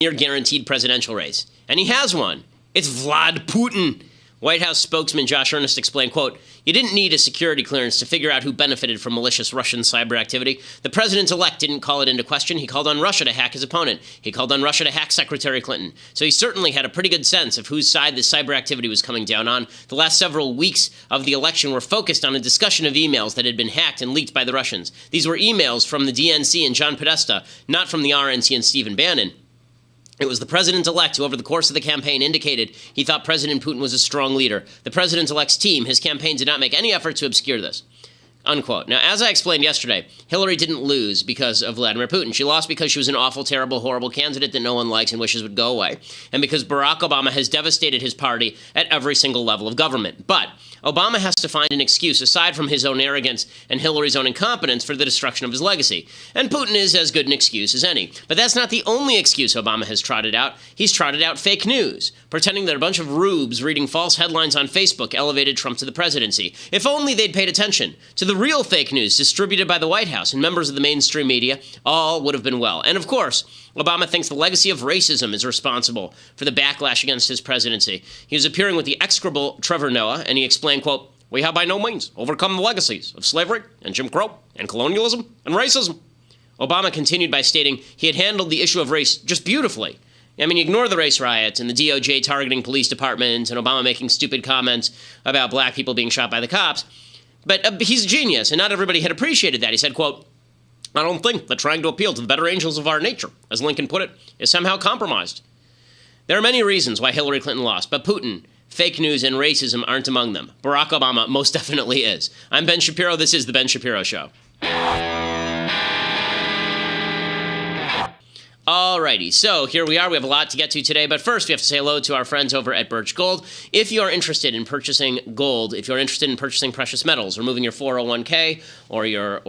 near-guaranteed presidential race. And he has one. It's Vlad Putin. White House spokesman Josh Earnest explained, quote, "You didn't need a security clearance to figure out who benefited from malicious Russian cyber activity. The president-elect didn't call it into question. He called on Russia to hack his opponent. He called on Russia to hack Secretary Clinton. So he certainly had a pretty good sense of whose side this cyber activity was coming down on. The last several weeks of the election were focused on a discussion of emails that had been hacked and leaked by the Russians. These were emails from the DNC and John Podesta, not from the RNC and Stephen Bannon. It was the president-elect who, over the course of the campaign, indicated he thought President Putin was a strong leader. The president-elect's team, his campaign, did not make any effort to obscure this." Unquote. Now, as I explained yesterday, Hillary didn't lose because of Vladimir Putin. She lost because she was an awful, terrible, horrible candidate that no one likes and wishes would go away, and because Barack Obama has devastated his party at every single level of government. But Obama has to find an excuse, aside from his own arrogance and Hillary's own incompetence, for the destruction of his legacy. And Putin is as good an excuse as any. But that's not the only excuse Obama has trotted out. He's trotted out fake news, pretending that a bunch of rubes reading false headlines on Facebook elevated Trump to the presidency. If only they'd paid attention to the real fake news distributed by the White House and members of the mainstream media, all would have been well. And of course, Obama thinks the legacy of racism is responsible for the backlash against his presidency. He was appearing with the execrable Trevor Noah, and he explained, quote, "We have by no means overcome the legacies of slavery and Jim Crow and colonialism and racism." Obama continued by stating he had handled the issue of race just beautifully. I mean, ignore the race riots and the DOJ targeting police departments and Obama making stupid comments about black people being shot by the cops. But he's a genius, and not everybody had appreciated that. He said, quote, "I don't think that trying to appeal to the better angels of our nature, as Lincoln put it, is somehow compromised." There are many reasons why Hillary Clinton lost, but Putin, fake news, and racism aren't among them. Barack Obama most definitely is. I'm Ben Shapiro. This is The Ben Shapiro Show. Alrighty, so here we are. We have a lot to get to today, but first we have to say hello to our friends over at Birch Gold. If you are interested in purchasing gold, if you're interested in purchasing precious metals, or moving your 401k or your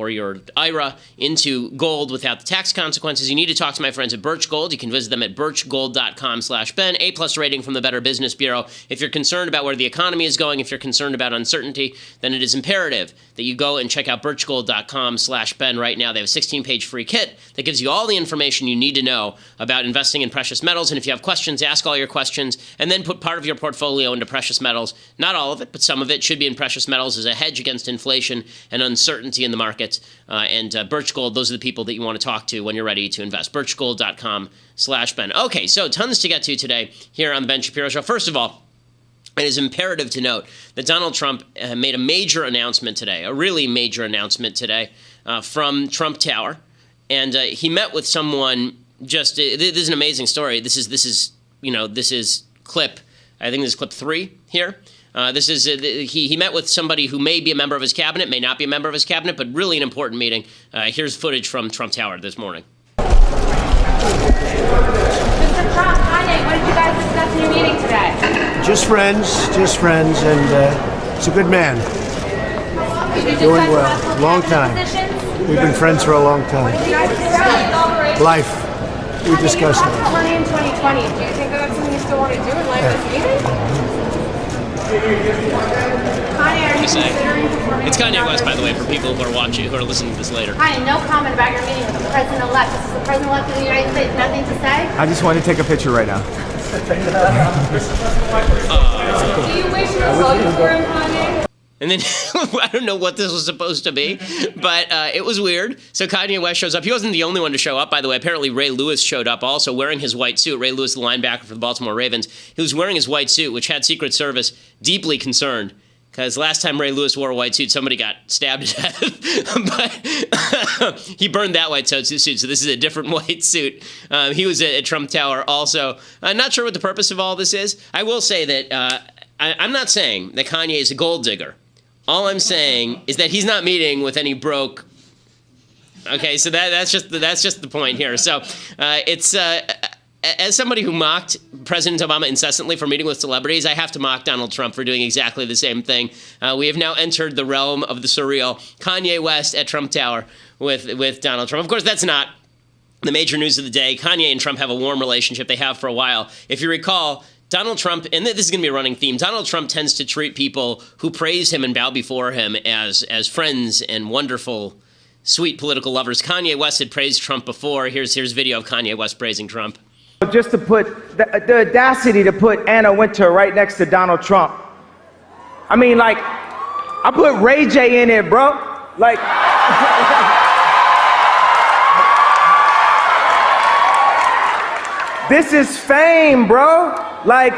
IRA into gold without the tax consequences, you need to talk to my friends at Birch Gold. You can visit them at birchgold.com/Ben. A+ rating from the Better Business Bureau. If you're concerned about where the economy is going, if you're concerned about uncertainty, then it is imperative that you go and check out birchgold.com/Ben right now. They have a 16-page free kit that gives you all the information you need to know about investing in precious metals. And if you have questions, ask all your questions and then put part of your portfolio into precious metals. Not all of it, but some of it should be in precious metals as a hedge against inflation and uncertainty in the markets. Birch Gold, those are the people that you want to talk to when you're ready to invest. birchgold.com/Ben. Okay, so tons to get to today here on the Ben Shapiro Show. First of all, it is imperative to note that Donald Trump made a major announcement today, a really major announcement today from Trump Tower. And he met with someone. This is an amazing story. This is clip. I think this is clip 3 here. He met with somebody who may be a member of his cabinet, may not be a member of his cabinet, but really an important meeting. Here's footage from Trump Tower this morning. Mr. Trump, Kanye, what did you guys discuss in your meeting today? Just friends, and he's a good man. Doing well. Long time. We've been friends for a long time. What did you guys discuss? Life. We discussed it. You talked about money in 2020. Do you think that's something you still want to do in light of this meeting? Kanye, are you considering performing? It's Kanye West, by the way, for people who are listening to this later. Kanye, no comment about your meeting with the president-elect. This is the president-elect of the United States. Nothing to say? I just wanted to take a picture right now. Do you wish you were voting for him, Kanye? And then, I don't know what this was supposed to be, but it was weird. So Kanye West shows up. He wasn't the only one to show up, by the way. Apparently, Ray Lewis showed up also wearing his white suit. Ray Lewis, the linebacker for the Baltimore Ravens. He was wearing his white suit, which had Secret Service deeply concerned. Because last time Ray Lewis wore a white suit, somebody got stabbed to death. But he burned that white suit, so this is a different white suit. He was at Trump Tower also. I'm not sure what the purpose of all this is. I will say that I'm not saying that Kanye is a gold digger. All I'm saying is that he's not meeting with any broke. Okay, so that's just the point here. So it's as somebody who mocked President Obama incessantly for meeting with celebrities, I have to mock Donald Trump for doing exactly the same thing. We have now entered the realm of the surreal. Kanye West at Trump Tower with Donald Trump. Of course, that's not the major news of the day. Kanye and Trump have a warm relationship. They have for a while. If you recall, Donald Trump, and this is going to be a running theme, Donald Trump tends to treat people who praise him and bow before him as friends and wonderful, sweet political lovers. Kanye West had praised Trump before. Here's video of Kanye West praising Trump. Just to put the audacity to put Anna Wintour right next to Donald Trump. I mean, like, I put Ray J in it, bro. Like, this is fame, bro. Like,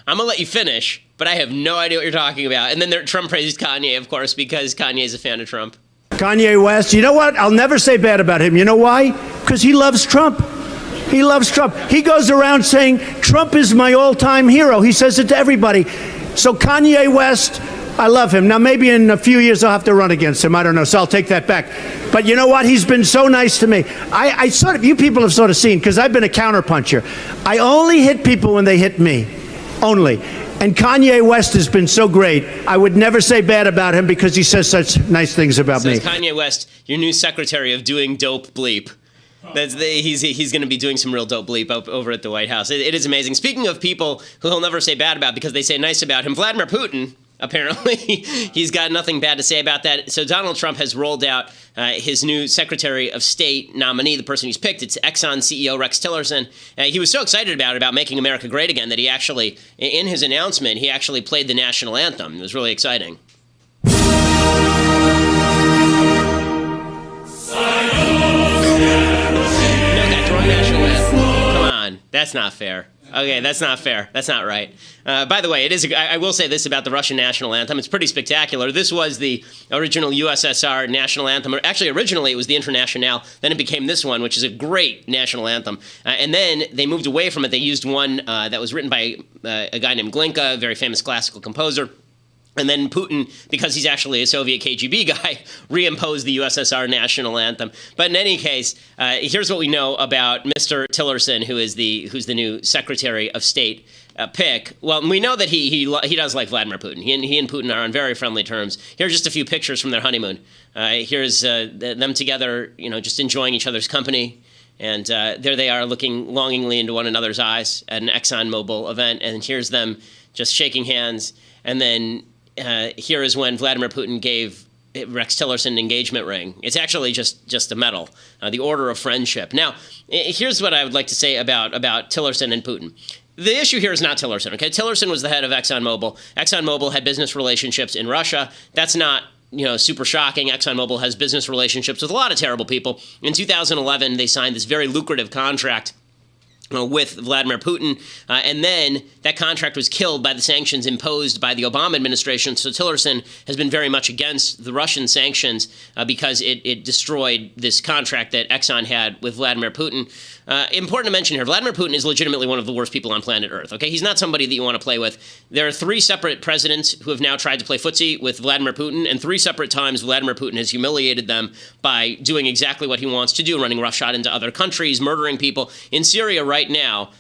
I'm gonna let you finish, but I have no idea what you're talking about. And then Trump praised Kanye, of course, because Kanye's a fan of Trump. Kanye West, you know what? I'll never say bad about him. You know why? Because he loves Trump. He loves Trump. He goes around saying, Trump is my all-time hero. He says it to everybody. So Kanye West, I love him. Now, maybe in a few years I'll have to run against him. I don't know, so I'll take that back. But you know what? He's been so nice to me. I sort of, you people have sort of seen, because I've been a counterpuncher. I only hit people when they hit me. Only. And Kanye West has been so great. I would never say bad about him because he says such nice things about me. Kanye West, your new secretary of doing dope bleep. He's going to be doing some real dope bleep over at the White House. It is amazing. Speaking of people who he'll never say bad about because they say nice about him, Vladimir Putin, apparently, he's got nothing bad to say about that. So Donald Trump has rolled out his new Secretary of State nominee, the person he's picked. It's Exxon CEO Rex Tillerson. He was so excited about making America great again that he actually, in his announcement, he actually played the national anthem. It was really exciting. No guy throwing national anthem. Come on, that's not fair. Okay, that's not fair. That's not right. By the way, it is. I will say this about the Russian national anthem. It's pretty spectacular. This was the original USSR national anthem. Actually, originally it was the Internationale. Then it became this one, which is a great national anthem. And then they moved away from it. They used one that was written by a guy named Glinka, a very famous classical composer. And then Putin, because he's actually a Soviet KGB guy, reimposed the USSR national anthem. But in any case, here's what we know about Mr. Tillerson, who's the new Secretary of State pick. Well, we know that he does like Vladimir Putin. He and Putin are on very friendly terms. Here are just a few pictures from their honeymoon. Here's them together, just enjoying each other's company. And there they are, looking longingly into one another's eyes at an ExxonMobil event. And here's them just shaking hands. And then here is when Vladimir Putin gave Rex Tillerson an engagement ring. It's actually just a medal, the Order of Friendship. Now, here's what I would like to say about Tillerson and Putin. The issue here is not Tillerson, okay? Tillerson was the head of ExxonMobil. ExxonMobil had business relationships in Russia. That's not super shocking. ExxonMobil has business relationships with a lot of terrible people. In 2011, they signed this very lucrative contract with Vladimir Putin, and then that contract was killed by the sanctions imposed by the Obama administration. So Tillerson has been very much against the Russian sanctions because it destroyed this contract that Exxon had with Vladimir Putin. Important to mention here, Vladimir Putin is legitimately one of the worst people on planet Earth. Okay, he's not somebody that you want to play with. There are 3 separate presidents who have now tried to play footsie with Vladimir Putin, and 3 separate times Vladimir Putin has humiliated them by doing exactly what he wants to do, running roughshod into other countries, murdering people. In Syria right now,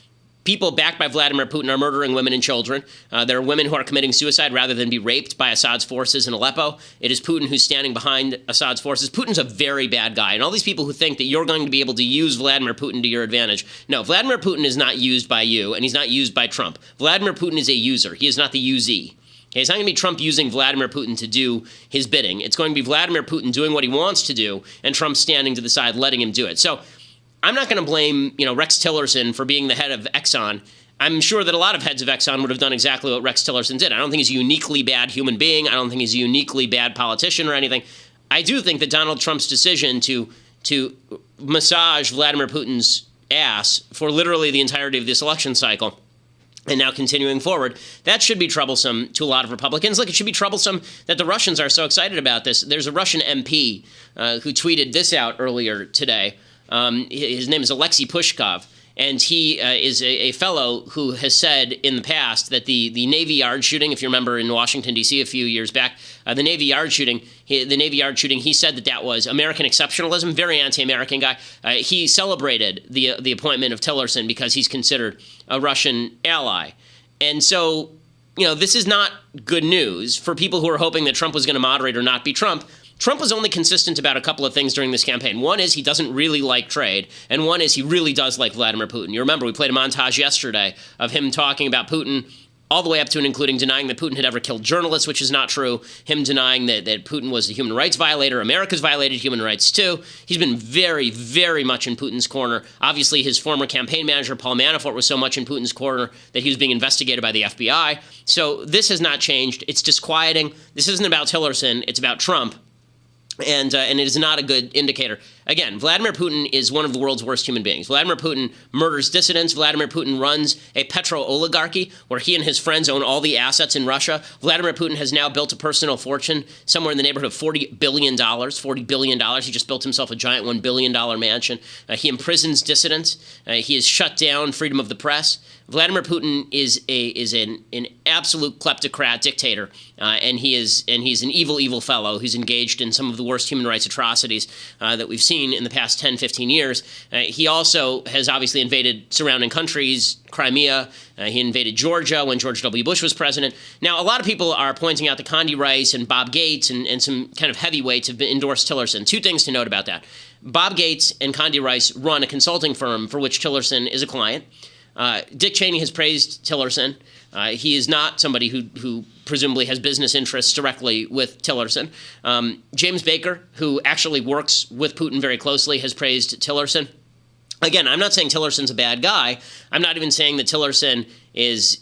people backed by Vladimir Putin are murdering women and children. There are women who are committing suicide rather than be raped by Assad's forces in Aleppo. It is Putin who's standing behind Assad's forces. Putin's a very bad guy. And all these people who think that you're going to be able to use Vladimir Putin to your advantage. No, Vladimir Putin is not used by you, and he's not used by Trump. Vladimir Putin is a user. He is not the usee. Okay, it's not going to be Trump using Vladimir Putin to do his bidding. It's going to be Vladimir Putin doing what he wants to do, and Trump standing to the side letting him do it. So I'm not going to blame, Rex Tillerson for being the head of Exxon. I'm sure that a lot of heads of Exxon would have done exactly what Rex Tillerson did. I don't think he's a uniquely bad human being. I don't think he's a uniquely bad politician or anything. I do think that Donald Trump's decision to massage Vladimir Putin's ass for literally the entirety of this election cycle and now continuing forward, that should be troublesome to a lot of Republicans. Look, it should be troublesome that the Russians are so excited about this. There's a Russian MP who tweeted this out earlier today. His name is Alexei Pushkov, and he is a fellow who has said in the past that the Navy Yard shooting, if you remember in Washington, D.C. a few years back, the Navy Yard shooting, he said that was American exceptionalism, very anti-American guy. He celebrated the appointment of Tillerson because he's considered a Russian ally. And so, this is not good news for people who are hoping that Trump was going to moderate or not be Trump. Trump was only consistent about a couple of things during this campaign. One is he doesn't really like trade, and one is he really does like Vladimir Putin. You remember we played a montage yesterday of him talking about Putin all the way up to and including denying that Putin had ever killed journalists, which is not true, him denying that Putin was a human rights violator. America's violated human rights too. He's been very, very much in Putin's corner. Obviously, his former campaign manager, Paul Manafort, was so much in Putin's corner that he was being investigated by the FBI. So this has not changed. It's disquieting. This isn't about Tillerson. It's about Trump. And it is not a good indicator. Again, Vladimir Putin is one of the world's worst human beings. Vladimir Putin murders dissidents. Vladimir Putin runs a petro-oligarchy where he and his friends own all the assets in Russia. Vladimir Putin has now built a personal fortune somewhere in the neighborhood of $40 billion. $40 billion. He just built himself a giant $1 billion mansion. He imprisons dissidents. He has shut down freedom of the press. Vladimir Putin is an absolute kleptocrat dictator, and he's an evil fellow who's engaged in some of the worst human rights atrocities that we've seen in the past 10, 15 years. He also has obviously invaded surrounding countries, Crimea. He invaded Georgia when George W. Bush was president. Now, a lot of people are pointing out that Condi Rice and Bob Gates and some kind of heavyweights have endorsed Tillerson. Two things to note about that. Bob Gates and Condi Rice run a consulting firm for which Tillerson is a client. Dick Cheney has praised Tillerson. He is not somebody who presumably has business interests directly with Tillerson. James Baker, who actually works with Putin very closely, has praised Tillerson. Again, I'm not saying Tillerson's a bad guy. I'm not even saying that Tillerson is,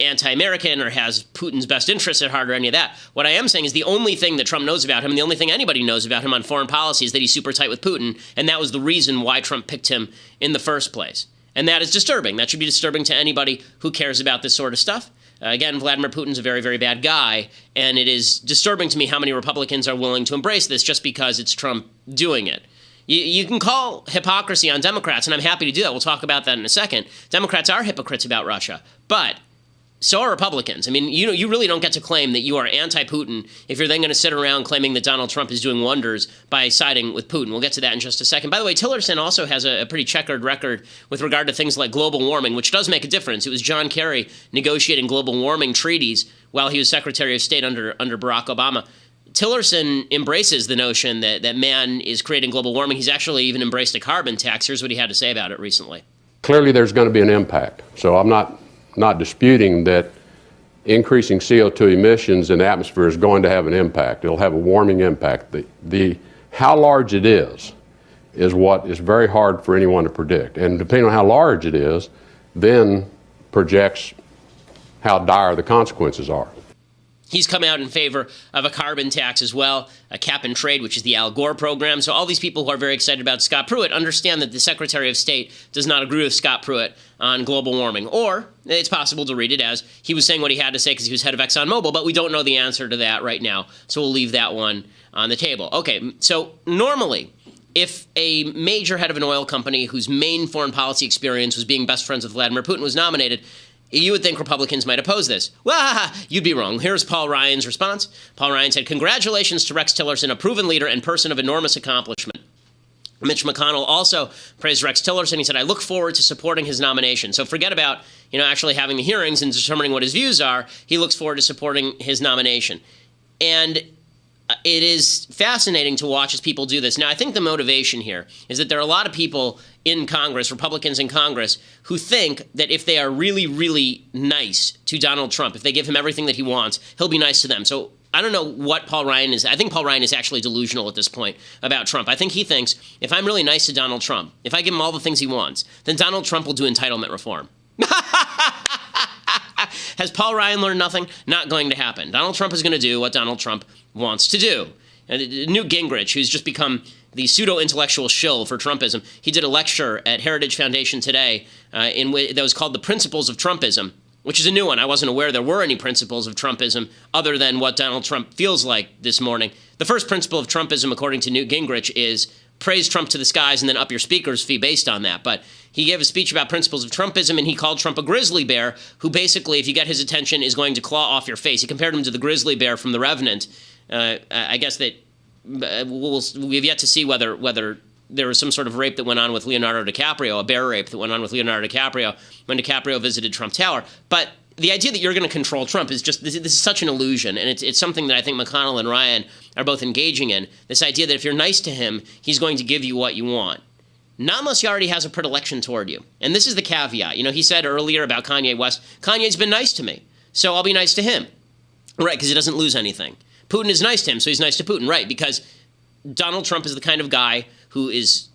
anti-American or has Putin's best interests at heart or any of that. What I am saying is the only thing that Trump knows about him, and the only thing anybody knows about him on foreign policy is that he's super tight with Putin, and that was the reason why Trump picked him in the first place. And that is disturbing. That should be disturbing to anybody who cares about this sort of stuff. Again, Vladimir Putin's a very, very bad guy, and it is disturbing to me how many Republicans are willing to embrace this just because it's Trump doing it. You can call hypocrisy on Democrats, and I'm happy to do that. We'll talk about that in a second. Democrats are hypocrites about Russia, but so are Republicans. I mean, you really don't get to claim that you are anti-Putin if you're then going to sit around claiming that Donald Trump is doing wonders by siding with Putin. We'll get to that in just a second. By the way, Tillerson also has a pretty checkered record with regard to things like global warming, which does make a difference. It was John Kerry negotiating global warming treaties while he was Secretary of State under Barack Obama. Tillerson embraces the notion that man is creating global warming. He's actually even embraced a carbon tax. Here's what he had to say about it recently. Clearly, there's going to be an impact. So I'm not disputing that increasing CO2 emissions in the atmosphere is going to have an impact. It'll have a warming impact. The how large it is what is very hard for anyone to predict. And depending on how large it is, then projects how dire the consequences are. He's come out in favor of a carbon tax as well, a cap and trade, which is the Al Gore program. So all these people who are very excited about Scott Pruitt understand that the Secretary of State does not agree with Scott Pruitt on global warming. Or it's possible to read it as he was saying what he had to say because he was head of ExxonMobil, but we don't know the answer to that right now. So we'll leave that one on the table. Okay, so normally, if a major head of an oil company whose main foreign policy experience was being best friends with Vladimir Putin was nominated, you would think Republicans might oppose this. Well, you'd be wrong. Here's Paul Ryan's response. Paul Ryan said, "Congratulations to Rex Tillerson, a proven leader and person of enormous accomplishment." Mitch McConnell also praised Rex Tillerson. He said, "I look forward to supporting his nomination." So forget about, actually having the hearings and determining what his views are. He looks forward to supporting his nomination. And it is fascinating to watch as people do this. Now, I think the motivation here is that there are a lot of people in Congress, Republicans in Congress, who think that if they are really, really nice to Donald Trump, if they give him everything that he wants, he'll be nice to them. So I don't know what Paul Ryan is. I think Paul Ryan is actually delusional at this point about Trump. I think he thinks if I'm really nice to Donald Trump, if I give him all the things he wants, then Donald Trump will do entitlement reform. Has Paul Ryan learned nothing? Not going to happen. Donald Trump is going to do what Donald Trump wants to do. Newt Gingrich, who's just become the pseudo-intellectual shill for Trumpism, he did a lecture at Heritage Foundation today that was called The Principles of Trumpism, which is a new one. I wasn't aware there were any principles of Trumpism other than what Donald Trump feels like this morning. The first principle of Trumpism, according to Newt Gingrich, is praise Trump to the skies and then up your speaker's fee based on that. But he gave a speech about principles of Trumpism, and he called Trump a grizzly bear who basically, if you get his attention, is going to claw off your face. He compared him to the grizzly bear from The Revenant. I guess that we've yet to see whether there was some sort of rape that went on with Leonardo DiCaprio, a bear rape that went on with Leonardo DiCaprio when DiCaprio visited Trump Tower. But the idea that you're going to control Trump is just, this is such an illusion, and it's something that I think McConnell and Ryan are both engaging in, this idea that if you're nice to him, he's going to give you what you want. Not unless he already has a predilection toward you. And this is the caveat. He said earlier about Kanye West, Kanye's been nice to me. so I'll be nice to him. Right, because he doesn't lose anything. Putin is nice to him, so he's nice to Putin. Right, because Donald Trump is the kind of guy who is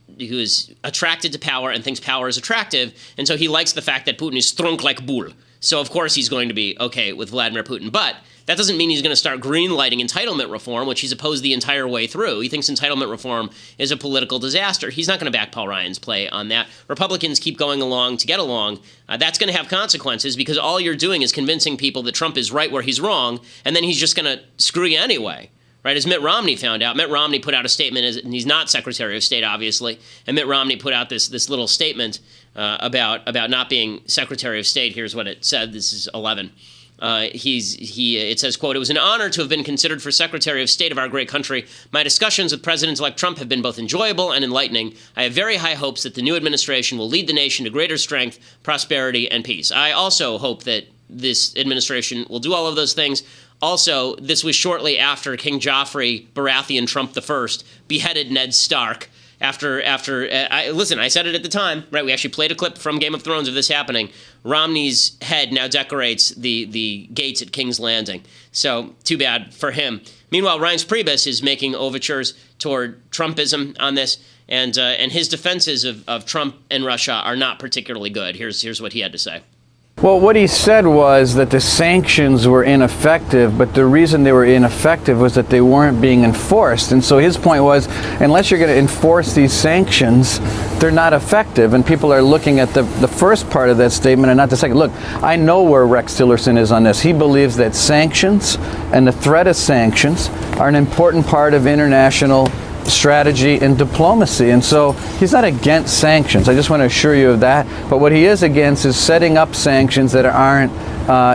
attracted to power and thinks power is attractive, and so he likes the fact that Putin is strong like bull. So of course he's going to be okay with Vladimir Putin. But that doesn't mean he's going to start green-lighting entitlement reform, which he's opposed the entire way through. He thinks entitlement reform is a political disaster. He's not going to back Paul Ryan's play on that. Republicans keep going along to get along. That's going to have consequences because all you're doing is convincing people that Trump is right where he's wrong, and then he's just going to screw you anyway. Right, as Mitt Romney found out, Mitt Romney put out a statement, and he's not Secretary of State, obviously, and Mitt Romney put out this little statement about not being Secretary of State. Here's what it said. This is 11. It says, quote, "It was an honor to have been considered for Secretary of State of our great country. My discussions with President-elect Trump have been both enjoyable and enlightening. I have very high hopes that the new administration will lead the nation to greater strength, prosperity, and peace." I also hope that this administration will do all of those things. Also, this was shortly after King Joffrey Baratheon Trump I beheaded Ned Stark. Listen, I said it at the time, right? We actually played a clip from Game of Thrones of this happening. Romney's head now decorates the gates at King's Landing. So, too bad for him. Meanwhile, Reince Priebus is making overtures toward Trumpism on this, and his defenses of Trump and Russia are not particularly good. Here's what he had to say. Well, what he said was that the sanctions were ineffective, but the reason they were ineffective was that they weren't being enforced. And so his point was, unless you're going to enforce these sanctions, they're not effective. And people are looking at the first part of that statement and not the second. Look, I know where Rex Tillerson is on this. He believes that sanctions and the threat of sanctions are an important part of international strategy and diplomacy, and so he's not against sanctions. I just want to assure you of that. But what he is against is setting up sanctions that aren't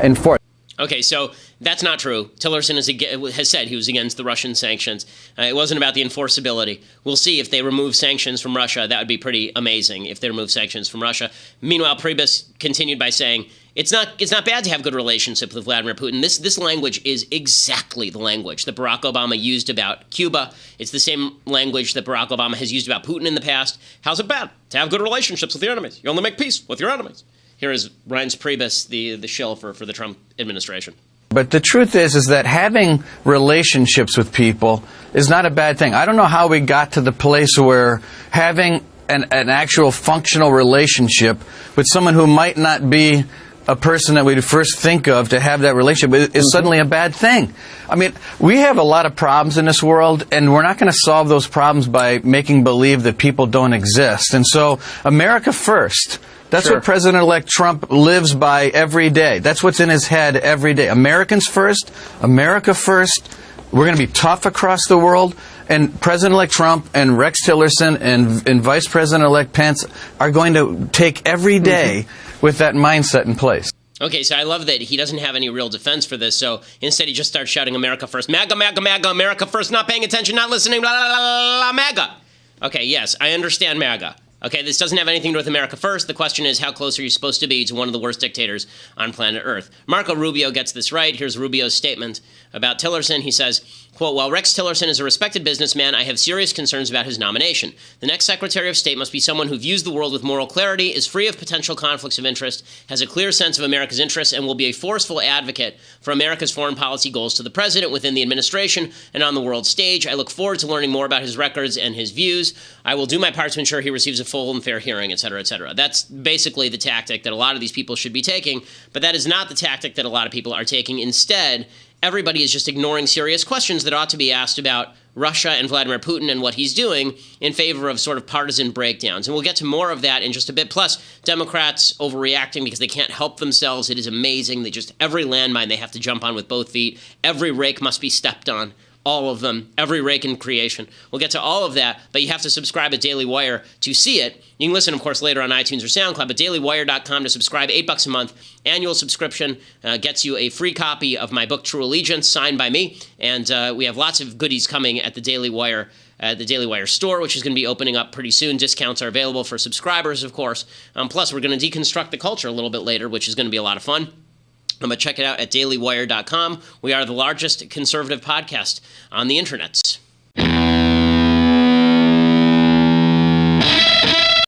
enforced. Okay, so that's not true. Tillerson has said he was against the Russian sanctions. It wasn't about the enforceability. We'll see if they remove sanctions from Russia. That would be pretty amazing if they remove sanctions from Russia. Meanwhile, Priebus continued by saying, It's not bad to have good relationship with Vladimir Putin. This language is exactly the language that Barack Obama used about Cuba. It's the same language that Barack Obama has used about Putin in the past. How's it bad to have good relationships with your enemies? You only make peace with your enemies. Here is Reince Priebus, the shill for the Trump administration. But the truth is that having relationships with people is not a bad thing. I don't know how we got to the place where having an actual functional relationship with someone who might not be a person that we'd first think of to have that relationship is suddenly a bad thing. I mean, we have a lot of problems in this world, and we're not going to solve those problems by making believe that people don't exist. And so, America first. That's what President-elect Trump lives by every day. That's what's in his head every day. Americans first, America first. We're going to be tough across the world. And President-elect Trump and Rex Tillerson and Vice President-elect Pence are going to take every day with that mindset in place. Okay, so I love that he doesn't have any real defense for this, so instead he just starts shouting America first. MAGA, MAGA, MAGA, America first, not paying attention, not listening, blah, blah, blah, blah, MAGA. Okay, yes, I understand MAGA. Okay, this doesn't have anything to do with America first. The question is, how close are you supposed to be to one of the worst dictators on planet Earth? Marco Rubio gets this right. Here's Rubio's statement about Tillerson. He says, quote, "While Rex Tillerson is a respected businessman, I have serious concerns about his nomination. The next Secretary of State must be someone who views the world with moral clarity, is free of potential conflicts of interest, has a clear sense of America's interests, and will be a forceful advocate for America's foreign policy goals to the president, within the administration, and on the world stage. I look forward to learning more about his records and his views. I will do my part to ensure he receives a full and fair hearing," et cetera, et cetera. That's basically the tactic that a lot of these people should be taking, but that is not the tactic that a lot of people are taking. Instead, everybody is just ignoring serious questions that ought to be asked about Russia and Vladimir Putin and what he's doing in favor of sort of partisan breakdowns. And we'll get to more of that in just a bit. Plus, Democrats overreacting because they can't help themselves. It is amazing. Every landmine they have to jump on with both feet. Every rake must be stepped on. All of them, every rake in creation. We'll get to all of that, but you have to subscribe at Daily Wire to see it. You can listen, of course, later on iTunes or SoundCloud, but dailywire.com to subscribe, $8 a month. Annual subscription gets you a free copy of my book, True Allegiance, signed by me, and we have lots of goodies coming at the Daily Wire store, which is going to be opening up pretty soon. Discounts are available for subscribers, of course. Plus, we're going to deconstruct the culture a little bit later, which is going to be a lot of fun. But check it out at dailywire.com. We are the largest conservative podcast on the internet.